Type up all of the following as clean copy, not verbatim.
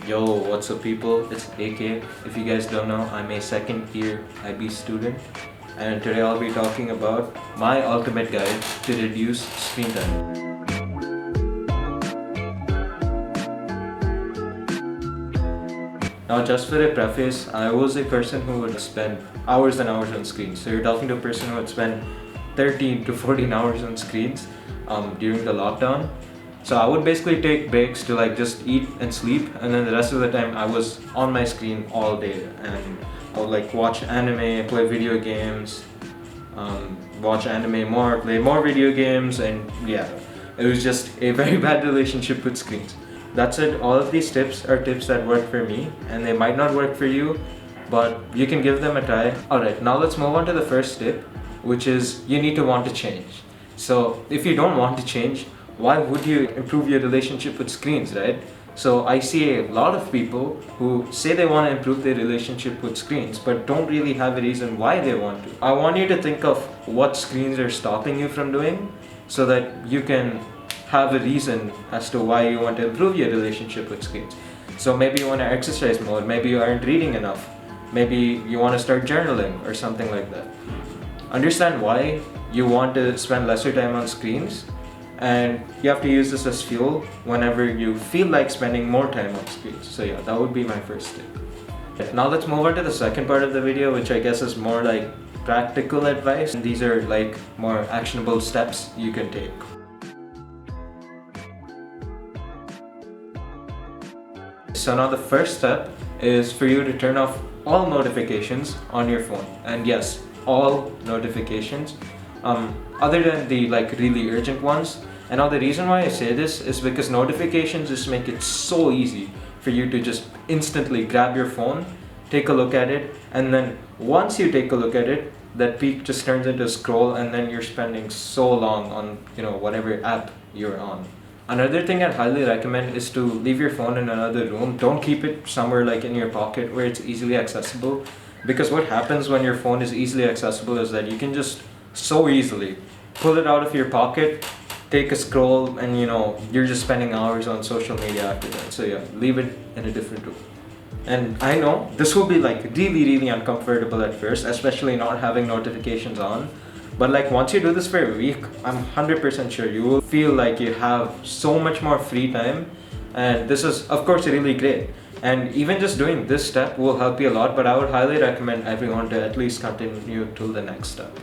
Yo, what's up people? It's AK. If you guys don't know, I'm a second year IB student, and today I'll be talking about my ultimate guide to reduce screen time. Now just for a preface, I was a person who would spend hours and hours on screens. So you're talking to a person who would spend 13 to 14 hours on screens during the lockdown. So I would basically take breaks to just eat and sleep, and then the rest of the time I was on my screen all day, and I would watch anime, play video games, watch anime more, play more video games, and yeah, it was just a very bad relationship with screens. That said, all of these tips are tips that work for me, and they might not work for you, but you can give them a try. Alright, now let's move on to the first tip, which is you need to want to change. So if you don't want to change, why would you improve your relationship with screens, right? So I see a lot of people who say they want to improve their relationship with screens but don't really have a reason why they want to. I want you to think of what screens are stopping you from doing so that you can have a reason as to why you want to improve your relationship with screens. So maybe you want to exercise more, maybe you aren't reading enough, maybe you want to start journaling or something like that. Understand why you want to spend lesser time on screens, and you have to use this as fuel whenever you feel like spending more time on screens. So yeah, that would be my first tip. Now let's move on to the second part of the video, which I guess is more like practical advice. These are more actionable steps you can take. So now the first step is for you to turn off all notifications on your phone. And yes, all notifications, other than the really urgent ones. And now the reason why I say this is because notifications just make it so easy for you to just instantly grab your phone, take a look at it, and then once you take a look at it, that peak just turns into a scroll, and then you're spending so long on whatever app you're on. Another thing I'd highly recommend is to leave your phone in another room. Don't keep it somewhere in your pocket where it's easily accessible, because what happens when your phone is easily accessible is that you can just so easily pull it out of your pocket, take a scroll, and you're just spending hours on social media after that. So yeah, leave it in a different room. And I know this will be really uncomfortable at first, especially not having notifications on. But once you do this for a week, I'm 100% sure you will feel like you have so much more free time. And this is of course really great. And even just doing this step will help you a lot, but I would highly recommend everyone to at least continue till the next step.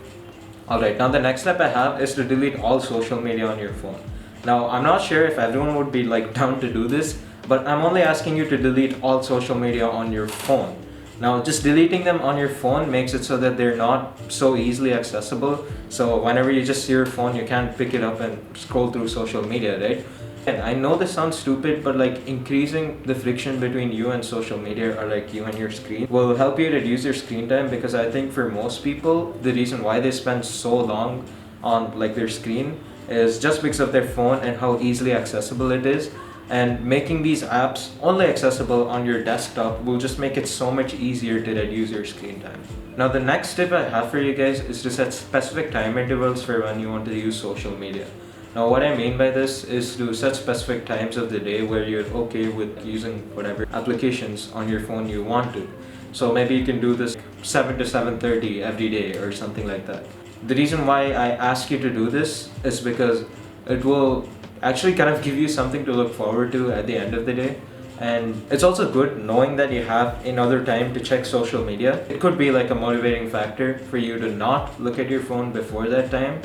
Alright, now the next step I have is to delete all social media on your phone. Now I'm not sure if everyone would be down to do this, but I'm only asking you to delete all social media on your phone. Now just deleting them on your phone makes it so that they're not so easily accessible. So whenever you just see your phone, you can't pick it up and scroll through social media, right? And I know this sounds stupid, but increasing the friction between you and social media, or you and your screen, will help you reduce your screen time, because I think for most people, the reason why they spend so long on their screen is just because of their phone and how easily accessible it is. And making these apps only accessible on your desktop will just make it so much easier to reduce your screen time. Now the next tip I have for you guys is to set specific time intervals for when you want to use social media. Now what I mean by this is to set specific times of the day where you're okay with using whatever applications on your phone you want to. So maybe you can do this 7 to 7:30 every day or something like that. The reason why I ask you to do this is because it will actually kind of give you something to look forward to at the end of the day. And it's also good knowing that you have another time to check social media. It could be a motivating factor for you to not look at your phone before that time.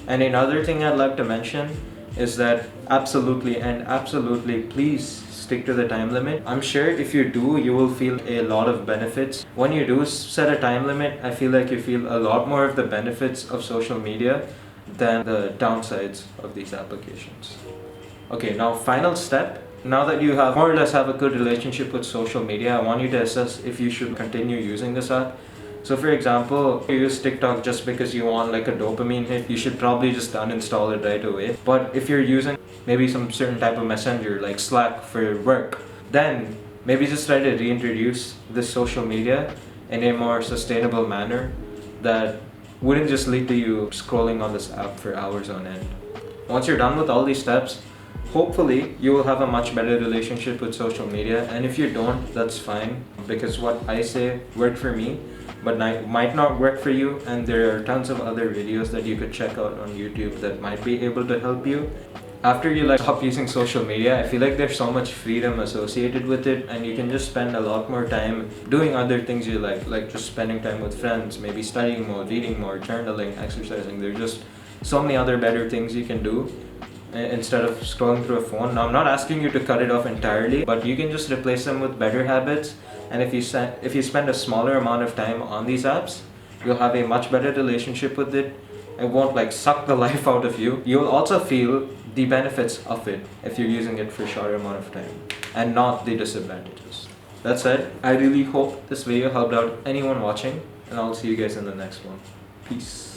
And another thing I'd like to mention is that absolutely please stick to the time limit. I'm sure if you do, you will feel a lot of benefits. When you do set a time limit, I feel like you feel a lot more of the benefits of social media than the downsides of these applications. Okay, now final step. Now that you have more or less have a good relationship with social media, I want you to assess if you should continue using this app. So for example, if you use TikTok just because you want a dopamine hit, you should probably just uninstall it right away. But if you're using maybe some certain type of messenger like Slack for work, then maybe just try to reintroduce this social media in a more sustainable manner that wouldn't just lead to you scrolling on this app for hours on end. Once you're done with all these steps, hopefully you will have a much better relationship with social media, and if you don't, that's fine, because what I say worked for me but might not work for you, and there are tons of other videos that you could check out on YouTube that might be able to help you. After you stop using social media, I feel like there's so much freedom associated with it, and you can just spend a lot more time doing other things you like just spending time with friends, maybe studying more, reading more, journaling, exercising. There's just so many other better things you can do instead of scrolling through a phone. Now, I'm not asking you to cut it off entirely, but you can just replace them with better habits. And if you spend a smaller amount of time on these apps, you'll have a much better relationship with it. It won't suck the life out of you. You'll also feel the benefits of it if you're using it for a shorter amount of time, and not the disadvantages. That said, I really hope this video helped out anyone watching, and I'll see you guys in the next one. Peace.